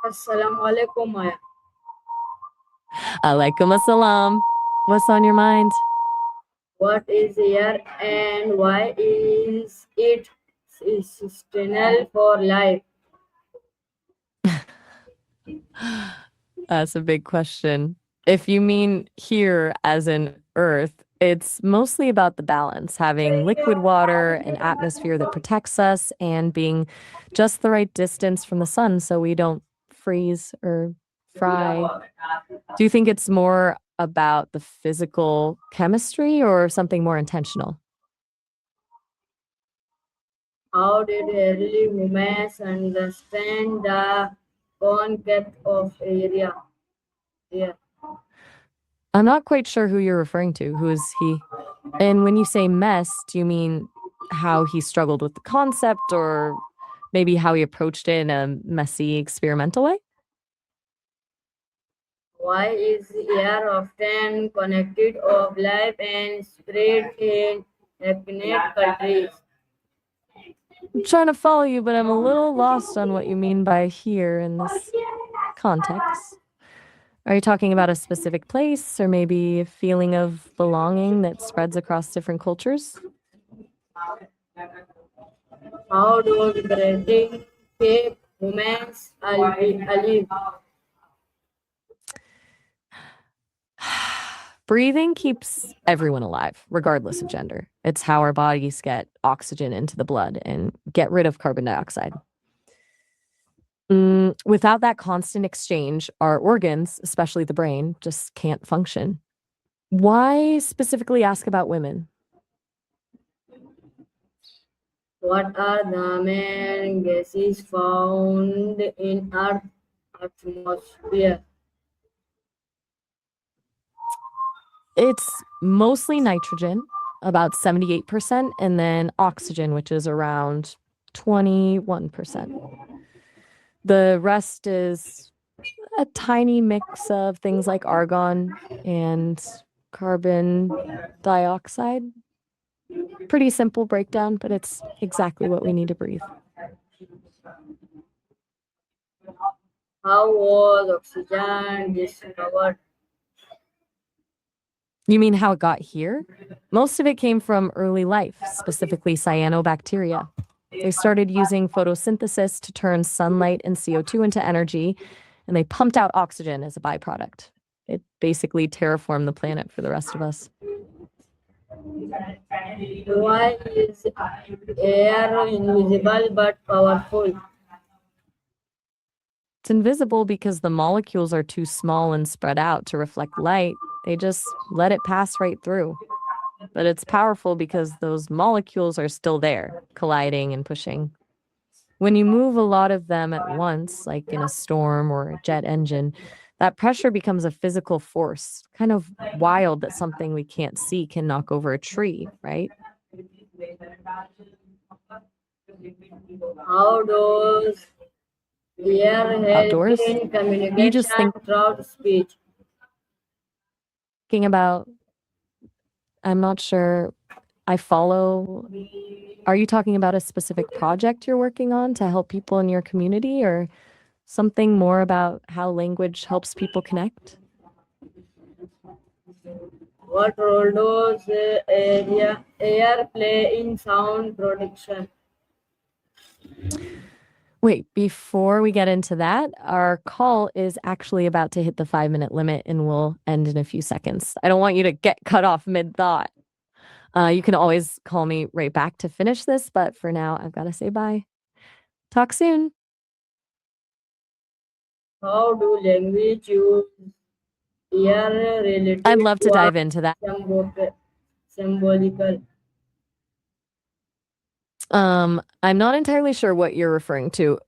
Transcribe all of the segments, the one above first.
Assalamualaikum, Maya. Alaikum assalam. What's on your mind? What is air and why is it essential for life? That's a big question. If you mean here as in Earth, it's mostly about the balance, having liquid water, an atmosphere that protects us, and being just the right distance from the sun so we don't freeze or fry. Do you think it's more about the physical chemistry or something more intentional? How did early humans understand the concept of area? Yeah. I'm not quite sure who you're referring to. Who is he? And when you say mess, do you mean how he struggled with the concept or maybe how he approached it in a messy experimental way? Why is air often connected of life and spread in infinite countries? I'm trying to follow you, but I'm a little lost on what you mean by here in this context. Are you talking about a specific place or maybe a feeling of belonging that spreads across different cultures? How does breathing keep humans alive? Breathing keeps everyone alive, regardless of gender. It's how our bodies get oxygen into the blood and get rid of carbon dioxide. Without that constant exchange, our organs, especially the brain, just can't function. Why specifically ask about women? What are the main gases found in Earth's atmosphere? It's mostly nitrogen, about 78%, and then oxygen, which is around 21%. The rest is a tiny mix of things like argon and carbon dioxide. Pretty simple breakdown, but it's exactly what we need to breathe. How was oxygen discovered? You mean how it got here? Most of it came from early life, specifically cyanobacteria. They started using photosynthesis to turn sunlight and CO2 into energy, and they pumped out oxygen as a byproduct. It basically terraformed the planet for the rest of us. Why is air invisible but powerful? It's invisible because the molecules are too small and spread out to reflect light. They just let it pass right through. But it's powerful because those molecules are still there, colliding and pushing. When you move a lot of them at once, like in a storm or a jet engine, that pressure becomes a physical force. Kind of wild that something we can't see can knock over a tree, right? How does air help Outdoors, in you just communication throughout speech? thinking about, I'm not sure I follow. Are you talking about a specific project you're working on to help people in your community or something more about how language helps people connect? What role does air play in sound production? Wait, before we get into that, our call is actually about to hit the 5-minute limit and will end in a few seconds. I don't want you to get cut off mid thought. You can always call me right back to finish this, but for now, I've got to say bye. Talk soon. How do language use air I'd relative love to to our dive into that. symbolical? I'm not entirely sure what you're referring to.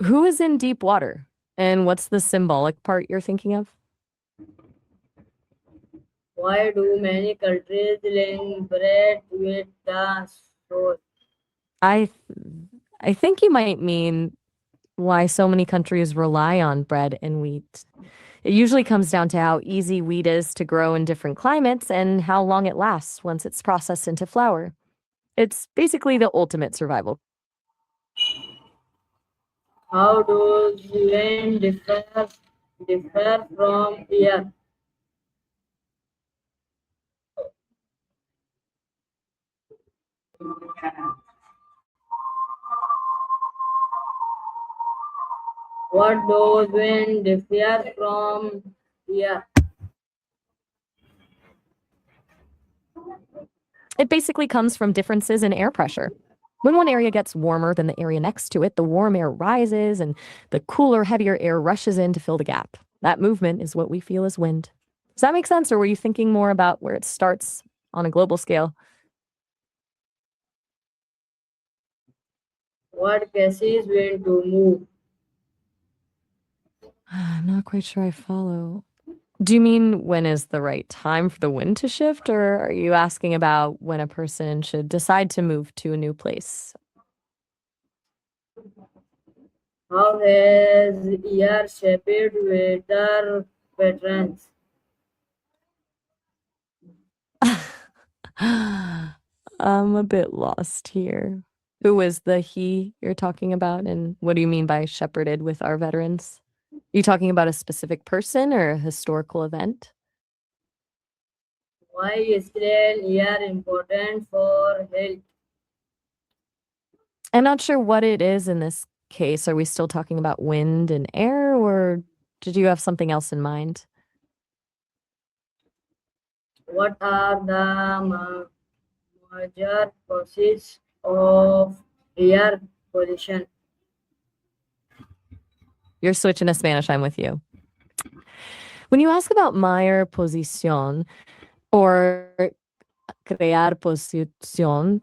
Who is in deep water? And what's the symbolic part you're thinking of? Why do many countries link bread with the soul? I I think you might mean why so many countries rely on bread and wheat. It usually comes down to how easy wheat is to grow in different climates and how long it lasts once it's processed into flour. It's basically the ultimate survival. How does wind differ from air? What does wind differ from air? It basically comes from differences in air pressure. When one area gets warmer than the area next to it, the warm air rises and the cooler, heavier air rushes in to fill the gap. That movement is what we feel as wind. Does that make sense, or were you thinking more about where it starts on a global scale? What causes wind to move? I'm not quite sure I follow. Do you mean when is the right time for the wind to shift, or are you asking about when a person should decide to move to a new place? How has air shaped weather patterns? I'm a bit lost here. Who is the he you're talking about, and what do you mean by shepherded with our veterans? You talking about a specific person or a historical event? Why is air important for health? I'm not sure what it is in this case. Are we still talking about wind and air, or did you have something else in mind? What are the major causes of air pollution? You're switching to Spanish, I'm with you. When you ask about mayor posición or crear posición,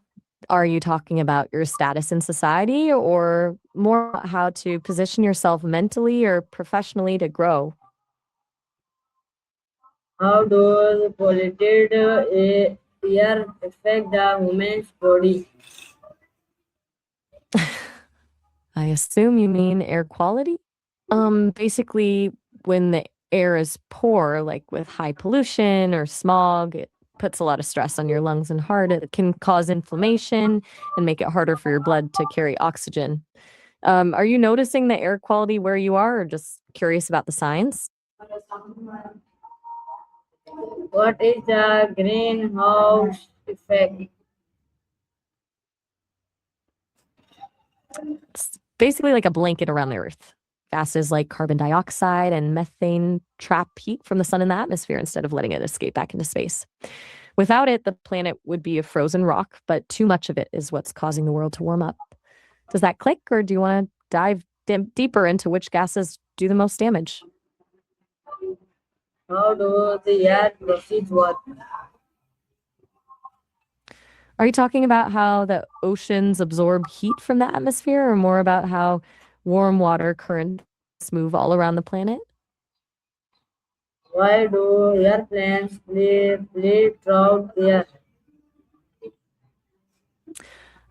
are you talking about your status in society or more about how to position yourself mentally or professionally to grow? How does polluted air affect the human's body? I assume you mean air quality? Basically, when the air is poor, like with high pollution or smog, it puts a lot of stress on your lungs and heart. It can cause inflammation and make it harder for your blood to carry oxygen. Are you noticing the air quality where you are, or just curious about the signs? What is the greenhouse effect? It's basically like a blanket around the Earth. Gases like carbon dioxide and methane trap heat from the sun in the atmosphere instead of letting it escape back into space. Without it, the planet would be a frozen rock, but too much of it is what's causing the world to warm up. Does that click, or do you want to dive deeper into which gases do the most damage? How do the air proceeds work? Are you talking about how the oceans absorb heat from the atmosphere, or more about how warm water currents move all around the planet? Why do airplanes fly through air?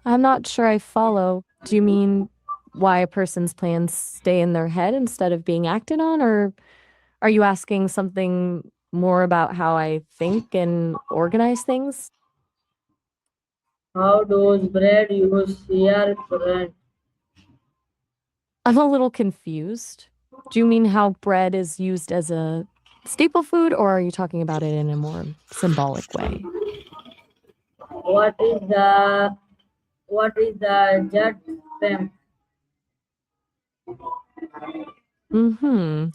I'm not sure I follow. Do you mean why a person's plans stay in their head instead of being acted on? Or are you asking something more about how I think and organize things? How does bread use air current? I'm a little confused. Do you mean how bread is used as a staple food, or are you talking about it in a more symbolic way? What is the what is the jet stream? Hmm.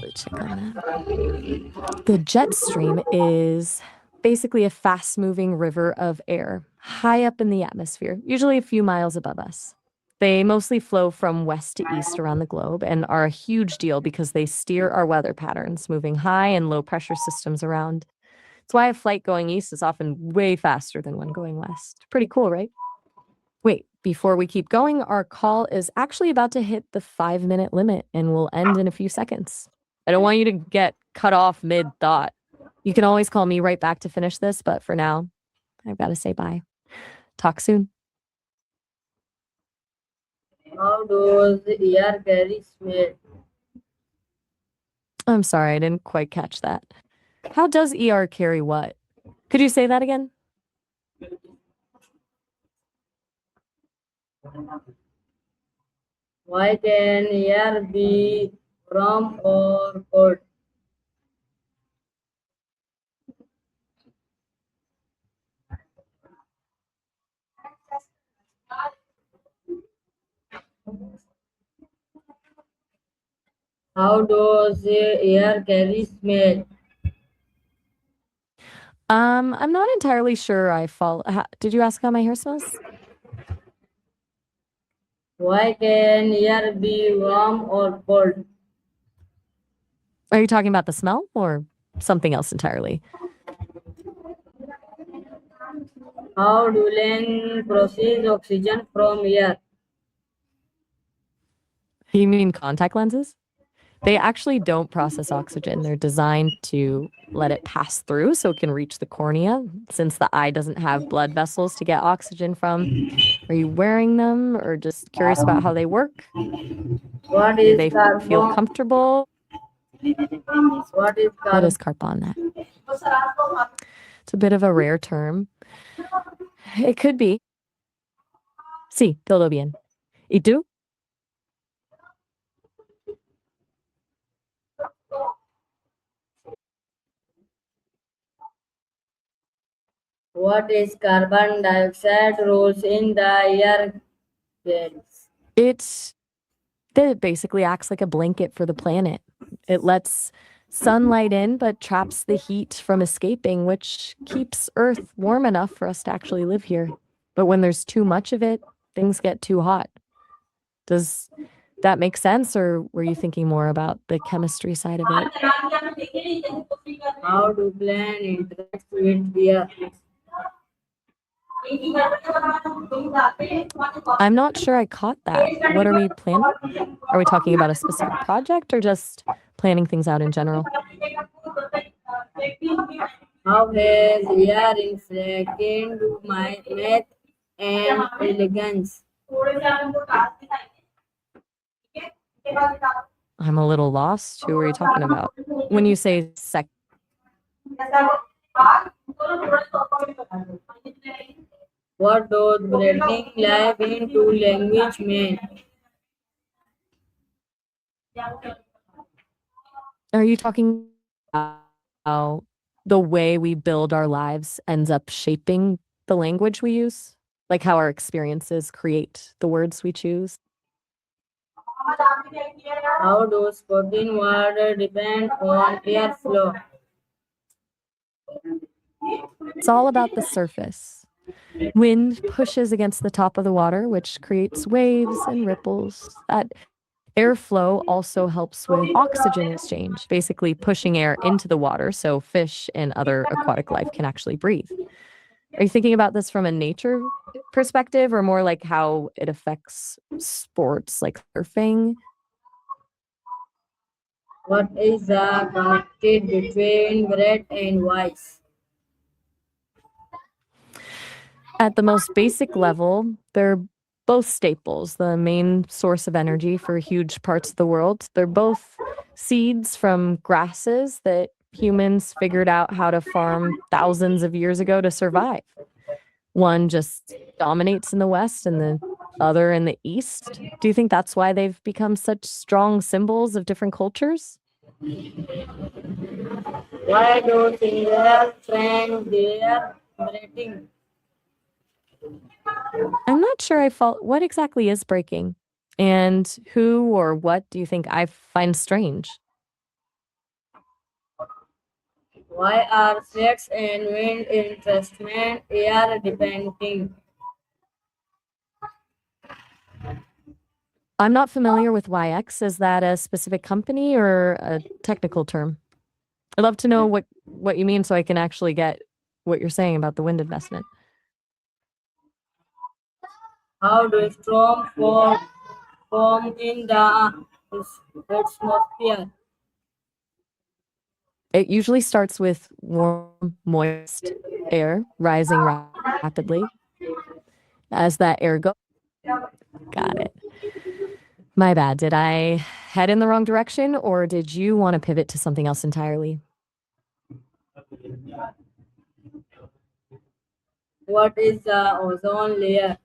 Let's check on that. The jet stream is basically a fast moving river of air high up in the atmosphere, usually a few miles above us. They mostly flow from west to east around the globe and are a huge deal because they steer our weather patterns, moving high and low pressure systems around. It's why a flight going east is often way faster than one going west. Pretty cool, right? Wait, before we keep going, our call is actually about to hit the 5-minute limit and will end in a few seconds. I don't want you to get cut off mid thought. You can always call me right back to finish this, but for now, I've got to say bye. Talk soon. How does air carry smell? I'm sorry, I didn't quite catch that. How does ER carry what? Could you say that again? Why can air be warm or cold? How does the air carry smell? I'm not entirely sure I follow. Did you ask how my hair smells? Why can air be warm or cold? Are you talking about the smell or something else entirely? How do lungs process oxygen from air? You mean contact lenses? They actually don't process oxygen. They're designed to let it pass through so it can reach the cornea. Since the eye doesn't have blood vessels to get oxygen from, are you wearing them or just curious about how they work? What Do is they feel carbon? comfortable? What is What carbon? is carpon? It's a bit of a rare term. It could be. Sí, todo bien. ¿Y tú? What is carbon dioxide rules in the air gas? It's that it basically acts like a blanket for the planet. It lets sunlight in, but traps the heat from escaping, which keeps Earth warm enough for us to actually live here. But when there's too much of it, things get too hot. Does that make sense, or were you thinking more about the chemistry side of it? How do plants interact with air? I'm not sure I caught that. What are we planning? Are we talking about a specific project or just planning things out in general? How has air inflected my math and elegance? I'm a little lost. Who are you talking about? When you say What does breathing life into language mean? are you talking about how the way we build our lives ends up shaping the language we use? Like how our experiences create the words we choose? How does spoken word depend on airflow? It's all about the surface. Wind pushes against the top of the water, which creates waves and ripples. That airflow also helps with oxygen exchange, basically pushing air into the water so fish and other aquatic life can actually breathe. Are you thinking about this from a nature perspective or more like how it affects sports like surfing? What is the connected between bread and wise? At the most basic level, they're both staples, the main source of energy for huge parts of the world. They're both seeds from grasses that humans figured out how to farm thousands of years ago to survive. One just dominates in the West and the other in the East. Do you think that's why they've become such strong symbols of different cultures? Why do singers train their breathing? I'm not sure I follow. What exactly is breaking? And who or what do you think I find strange? Why are sex and wind investment air depending? I'm not familiar with YX. Is that a specific company or a technical term? I'd love to know what you mean so I can actually get what you're saying about the wind investment. How do storms form in the atmosphere? It usually starts with warm, moist air rising rapidly. As that air goes, got it. My bad. Did I head in the wrong direction or did you want to pivot to something else entirely? What is the ozone layer?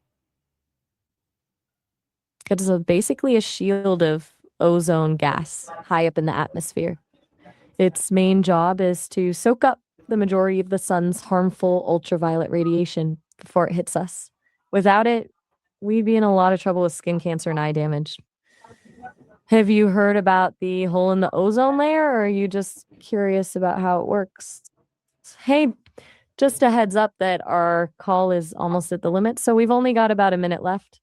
It's basically a shield of ozone gas high up in the atmosphere. Its main job is to soak up the majority of the sun's harmful ultraviolet radiation before it hits us. Without it, we'd be in a lot of trouble with skin cancer and eye damage. Have you heard about the hole in the ozone layer, or are you just curious about how it works? Hey, just a heads up that our call is almost at the limit, so we've only got about a minute left.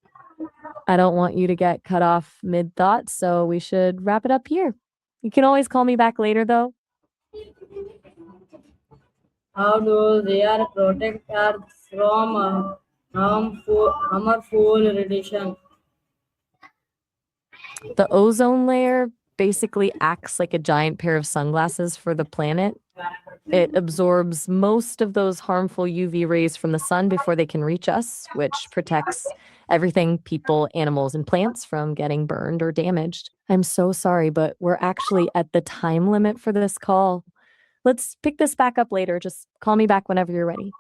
I don't want you to get cut off mid thought, so we should wrap it up here. You can always call me back later, though. How do they are protect Earth from harmful radiation? The ozone layer basically acts like a giant pair of sunglasses for the planet. It absorbs most of those harmful UV rays from the sun before they can reach us, which protects everything people, animals, and plants from getting burned or damaged. I'm so sorry, but we're actually at the time limit for this call. Let's pick this back up later. Just call me back whenever you're ready.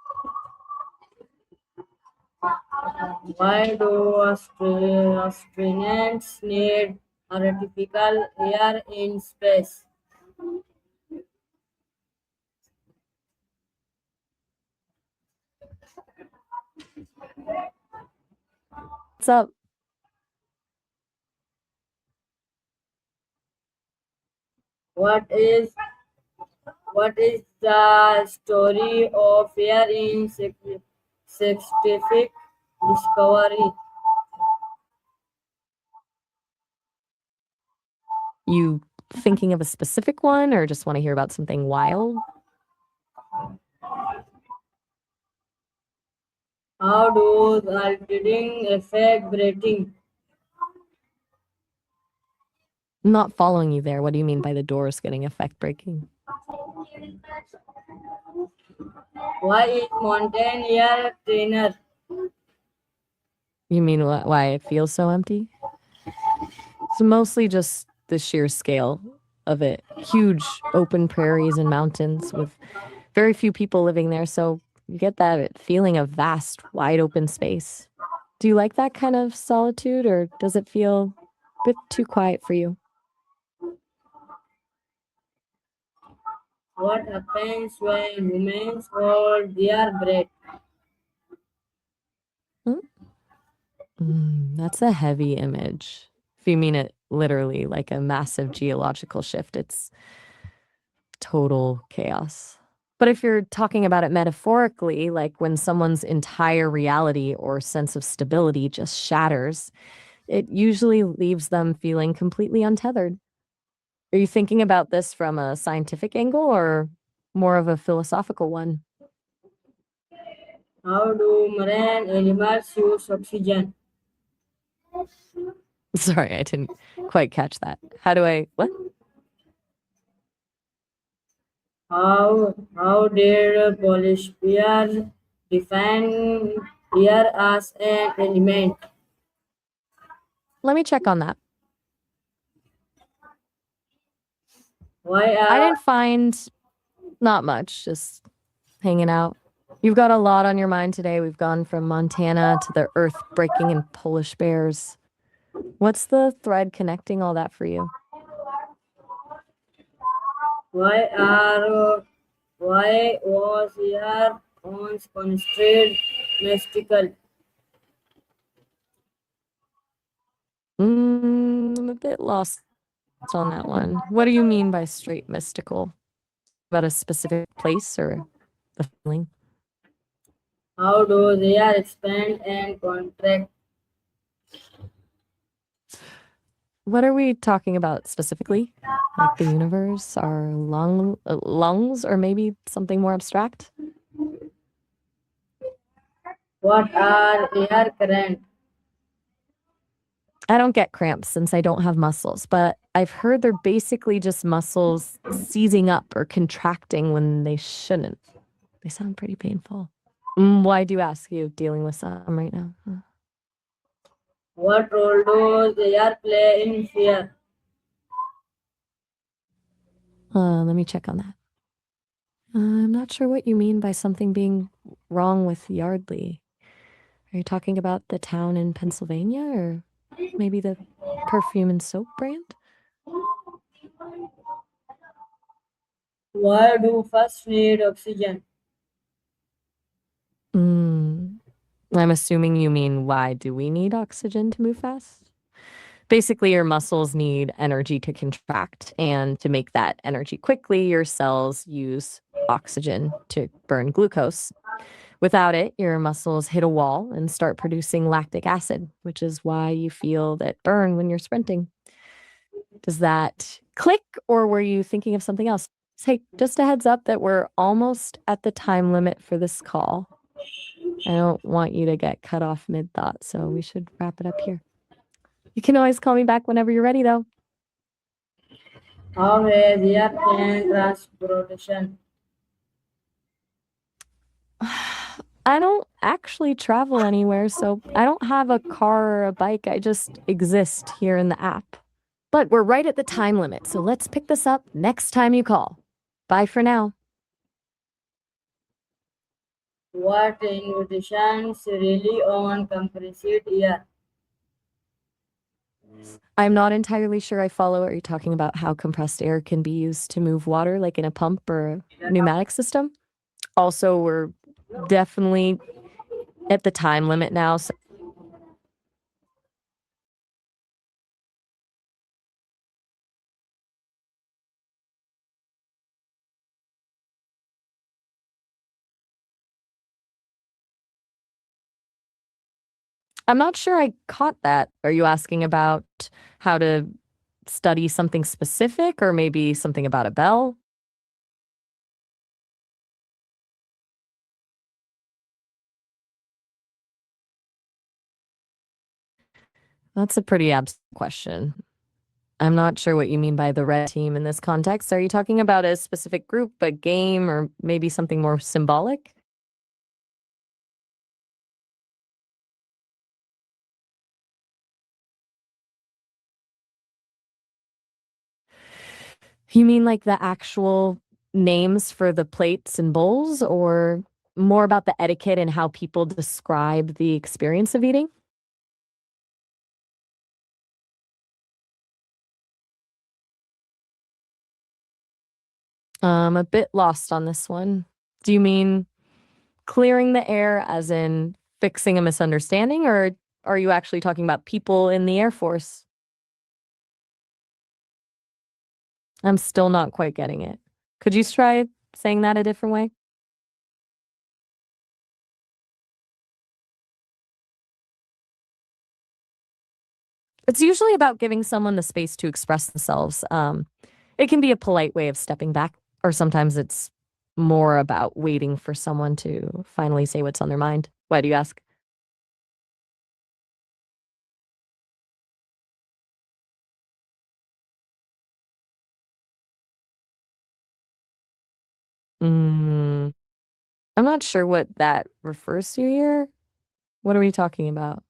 Why do astronauts need artificial air in space? What's up? What is what is the story of air in scientific discovery? You thinking of a specific one or just want to hear about something wild? How do altitude affect breathing? I'm not following you there. What do you mean by the doors getting effect breaking? Why is mountain air thinner? You mean why it feels so empty? It's mostly just the sheer scale of it. Huge open prairies and mountains with very few people living there. So you get that feeling of vast, wide open space. Do you like that kind of solitude or does it feel a bit too quiet for you? What happens when humans hold their breath? Hmm? That's a heavy image. If you mean it literally like a massive geological shift, it's total chaos. But if you're talking about it metaphorically, like when someone's entire reality or sense of stability just shatters, it usually leaves them feeling completely untethered. Are you thinking about this from a scientific angle or more of a philosophical one? How do marine animals use oxygen? Sorry, I didn't quite catch that. How do I, what? How did Polish peers define air as an element? Let me check on that. Why I are didn't find not much, just hanging out. You've got a lot on your mind today. We've gone from Montana to the earth breaking and Polish bears. What's the thread connecting all that for you? why are why was air once considered mystical? I'm a bit lost on that one. What do you mean by straight mystical? About a specific place or the feeling? How do they are expand and contract? What are we talking about specifically? Like the universe, our lungs, or maybe something more abstract? What are air current? I don't get cramps since I don't have muscles, but I've heard they're basically just muscles seizing up or contracting when they shouldn't. They sound pretty painful. Why do you ask? You dealing with some right now? What role does air play in fear? Let me check on that. I'm not sure what you mean by something being wrong with Yardley. Are you talking about the town in Pennsylvania or? Maybe the perfume and soap brand? Why do first need oxygen? Mm, I'm assuming you mean why do we need oxygen to move fast? Basically, your muscles need energy to contract, and to make that energy quickly, your cells use oxygen to burn glucose. Without it, your muscles hit a wall and start producing lactic acid, which is why you feel that burn when you're sprinting. Does that click, or were you thinking of something else? Hey, just a heads up that we're almost at the time limit for this call. I don't want you to get cut off mid thought, so we should wrap it up here. You can always call me back whenever you're ready, though. How has air can transportation? I don't actually travel anywhere, so I don't have a car or a bike. I just exist here in the app. But we're right at the time limit, so let's pick this up next time you call. Bye for now. What invitations really on compressed air? I'm not entirely sure I follow. Are you talking about how compressed air can be used to move water, like in a pump or a pneumatic system? Also, we're definitely at the time limit now. So I'm not sure I caught that. Are you asking about how to study something specific, or maybe something about a bell? That's a pretty abstract question. I'm not sure what you mean by the red team in this context. Are you talking about a specific group, a game, or maybe something more symbolic? You mean like the actual names for the plates and bowls, or more about the etiquette and how people describe the experience of eating? A bit lost on this one. Do you mean clearing the air as in fixing a misunderstanding, or are you actually talking about people in the Air Force? I'm still not quite getting it. Could you try saying that a different way? It's usually about giving someone the space to express themselves. It can be a polite way of stepping back, or sometimes it's more about waiting for someone to finally say what's on their mind. Why do you ask? Mm, I'm not sure what that refers to here. What are we talking about?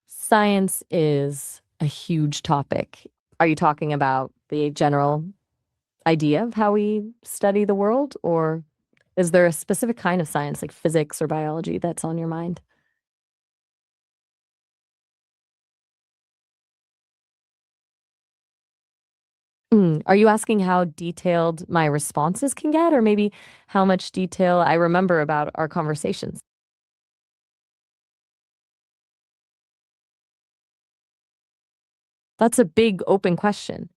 Science is a huge topic. Are you talking about the general idea of how we study the world, or is there a specific kind of science like physics or biology that's on your mind? Are you asking how detailed my responses can get, or maybe how much detail I remember about our conversations? That's a big open question.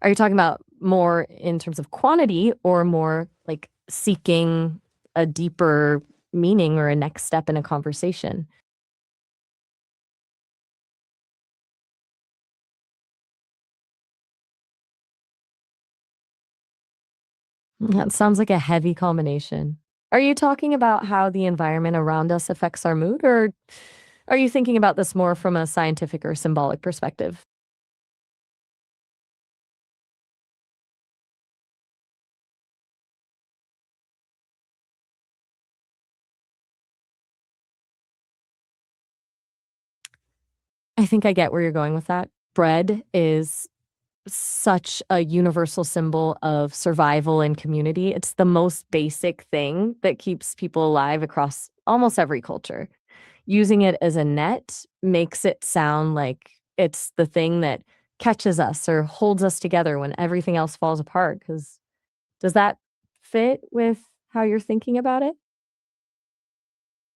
Are you talking about more in terms of quantity, or more like seeking a deeper meaning or a next step in a conversation? That sounds like a heavy combination. Are you talking about how the environment around us affects our mood, or are you thinking about this more from a scientific or symbolic perspective? I think I get where you're going with that. Bread is such a universal symbol of survival and community. It's the most basic thing that keeps people alive across almost every culture. Using it as a net makes it sound like it's the thing that catches us or holds us together when everything else falls apart. Because does that fit with how you're thinking about it?